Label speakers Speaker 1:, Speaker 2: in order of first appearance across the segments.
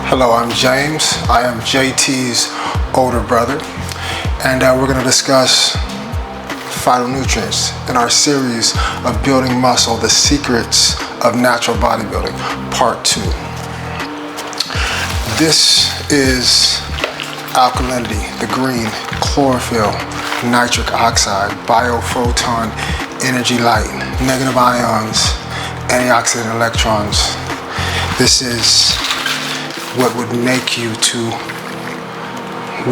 Speaker 1: Hello, I'm James. I am JT's older brother, and we're going to discuss phytonutrients in our series of building muscle, the secrets of natural bodybuilding, part 2. This is alkalinity, the green, chlorophyll, nitric oxide, biophoton, energy light, negative ions, antioxidant electrons. This is what would make you to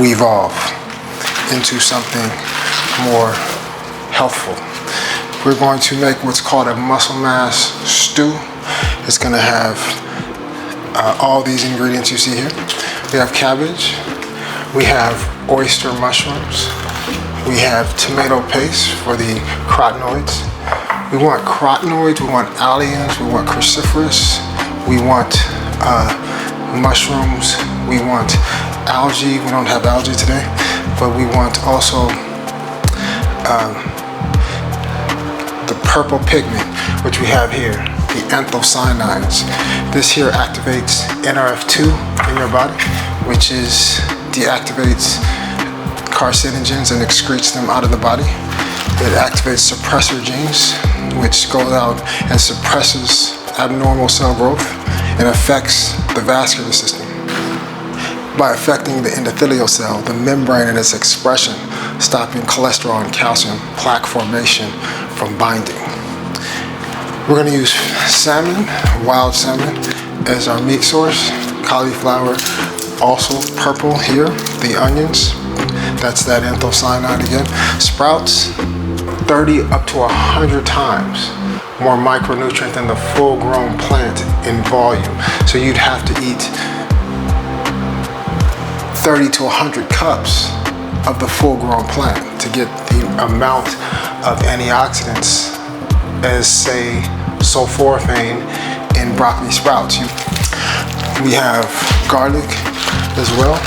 Speaker 1: evolve into something more healthful. We're going to make what's called a muscle mass stew. It's going to have all these ingredients you see here. We have cabbage, we have oyster mushrooms, we have tomato paste for the carotenoids. We want carotenoids, we want alliums, we want cruciferous, we want mushrooms, we want algae. We don't have algae today, but we want also the purple pigment, which we have here, the anthocyanins. This here activates NRF2 in your body, which deactivates carcinogens and excretes them out of the body. It activates suppressor genes, which goes out and suppresses abnormal cell growth and affects the vascular system by affecting the endothelial cell, the membrane and its expression, stopping cholesterol and calcium plaque formation from binding. We're going to use salmon, wild salmon, as our meat source. Cauliflower, also purple here. The onions, that's that anthocyanin again. Sprouts, 30 up to 100 times more micronutrient than the full-grown plant in volume. So you'd have to eat 30 to 100 cups of the full-grown plant to get the amount of antioxidants as, say, sulforaphane in broccoli sprouts. We have garlic as well,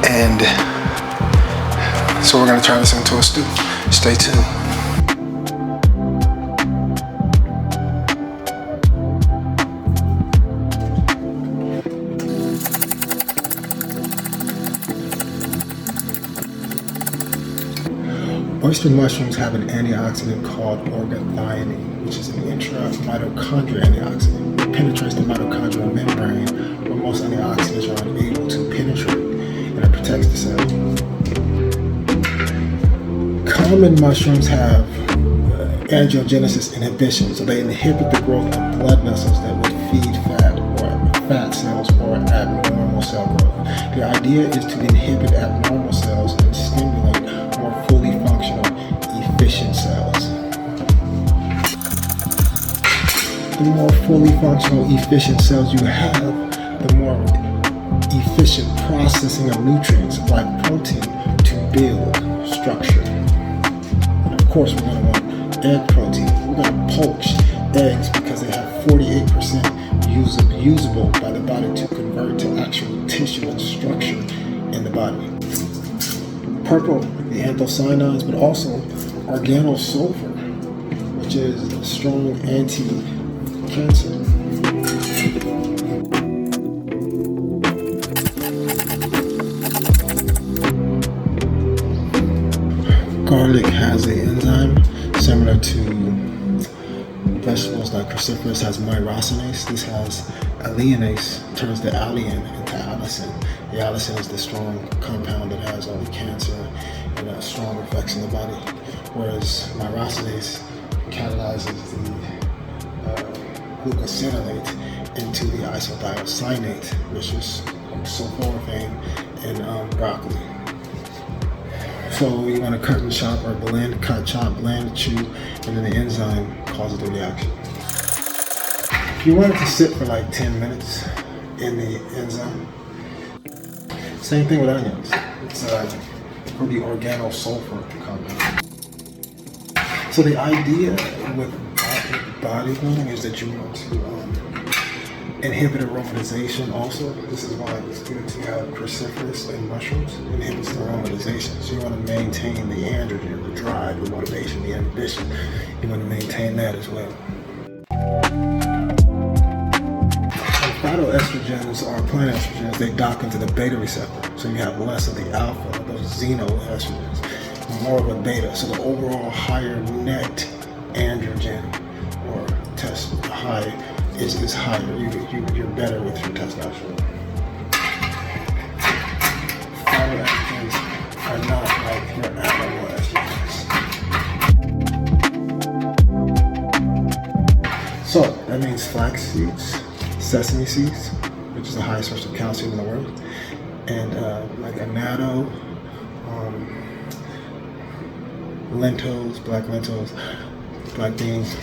Speaker 1: and so we're going to turn this into a stew. Stay tuned. Oyster mushrooms have an antioxidant called organthionine, which is an intra-mitochondrial antioxidant. It penetrates the mitochondrial membrane where most antioxidants are unable to penetrate, and it protects the cell. Common mushrooms have angiogenesis inhibition, so they inhibit the growth of blood vessels that would feed fat cells or abnormal cell growth. The idea is to inhibit abnormal cells and stimulate more fully functional, efficient cells. The more fully functional, efficient cells you have, the more efficient processing of nutrients like protein to build structure. And of course, we're going to want egg protein. We're going to poach eggs because they have 48% usable by the body to convert to actual tissue and structure in the body. Purple, the anthocyanins, but also organosulfur, which is a strong anti-cancer. Garlic has an enzyme similar to vegetables like cruciferous, has myrosinase. This has alliinase, turns the alliin into allicin. The allicin is the strong compound that has all the cancer and strong effects in the body, whereas myrosinase catalyzes the glucosinolate into the isothiocyanate, which is sulforaphane in broccoli. So you want to cut and chop or blend, cut, chop, blend, chew, and then the enzyme causes the reaction. If you want it to sit for like 10 minutes in the enzyme, same thing with onions. It's for the organosulfur compound. So the idea with bodybuilding is that you want to inhibit aromatization also. This is why it's good to have cruciferous in mushrooms. It inhibits the aromatization. So you want to maintain the androgen, the drive, the motivation, the ambition. You want to maintain that as well. phytoestrogens are plant estrogens. They dock into the beta receptor, so you have less of the alpha, those xenoestrogens, more of a beta. So the overall higher net androgen or test high is higher. You're better with your testosterone. Phytoestrogens are not like your animal estrogens. So that means flax seeds, sesame seeds, which is the highest source of calcium in the world, and like annatto, lentils, black black beans,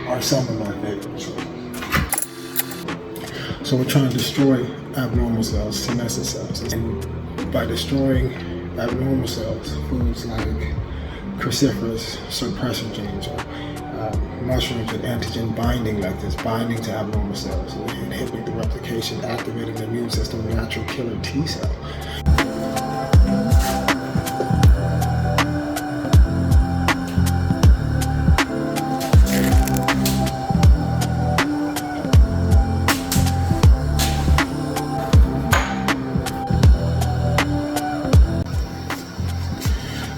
Speaker 1: are some of my favorites. So we're trying to destroy abnormal cells, senescent cells, and by destroying abnormal cells, foods like cruciferous suppressor genes or mushrooms with antigen binding like this, binding to abnormal cells, inhibiting the replication, activating the immune system, natural killer T cell.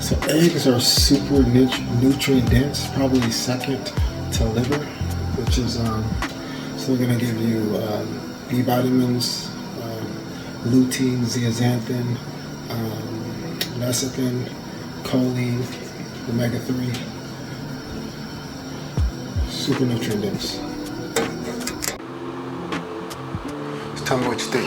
Speaker 1: So eggs are super nutrient dense, probably second to liver, which is, so they're gonna give you B vitamins, lutein, zeaxanthin, lecithin, choline, omega-3, super nutrient dense. Just tell me what you think.